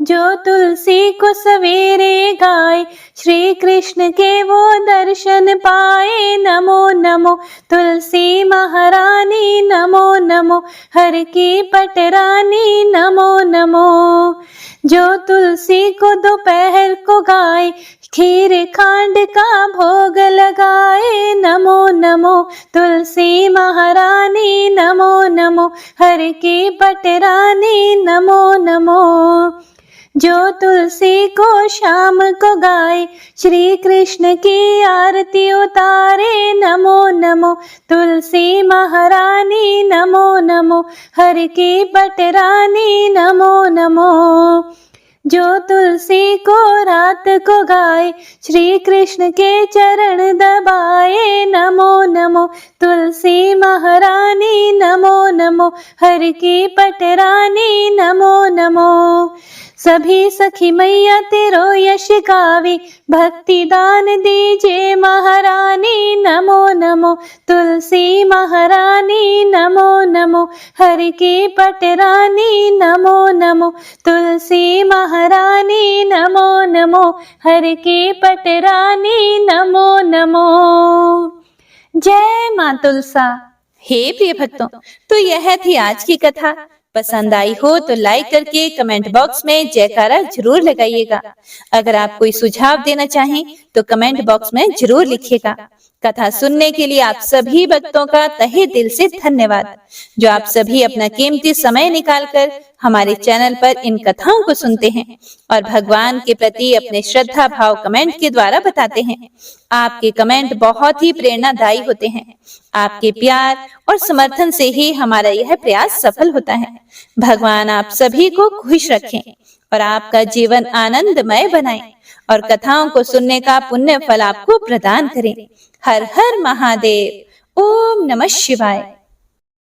जो तुलसी को सवेरे गाए, श्री कृष्ण के वो दर्शन पाए नमो नमो, तुलसी महारानी नमो नमो, हर की पटरानी नमो नमो, जो तुलसी को दोपहर को गाए, खीर खांड का भोग तुलसी महारानी नमो नमो, हर की पटरानी नमो नमो। जो तुलसी को शाम को गाए, श्री कृष्ण की आरती उतारे नमो नमो, तुलसी महारानी नमो नमो, हर की पटरानी नमो नमो। जो तुलसी को रात को गाए, श्री कृष्ण के चरण दबाए नमो नमो, तुलसी महारानी नमो नमो, हर की पटरानी नमो नमो। सभी सखी मैया तेरो यश गावे, भक्ति दान दीजे महारानी नमो नमो, तुलसी महारानी नमो नमो, हर की पटरानी नमो नमो, तुलसी महारानी नमो नमो, हर की पटरानी नमो नमो। जय मां तुलसा। हे प्रिय भक्तों, तो यह थी आज की कथा। पसंद आई हो तो लाइक करके कमेंट बॉक्स में जयकारा जरूर लगाइएगा। अगर आप कोई सुझाव देना चाहें तो कमेंट बॉक्स में जरूर लिखिएगा। कथा सुनने के लिए आप सभी भक्तों का तहे दिल से धन्यवाद, जो आप सभी अपना कीमती समय निकालकर हमारे चैनल पर इन कथाओं को सुनते हैं और भगवान के प्रति अपने श्रद्धा भाव कमेंट के द्वारा बताते हैं। आपके कमेंट बहुत ही प्रेरणादायी होते हैं। आपके प्यार और समर्थन से ही हमारा यह प्रयास सफल होता है। भगवान आप सभी को खुश रखें और आपका जीवन आनंदमय बनाएं और कथाओं को सुनने का पुण्य फल आपको प्रदान करें। हर हर महादेव। ओम नमः शिवाय।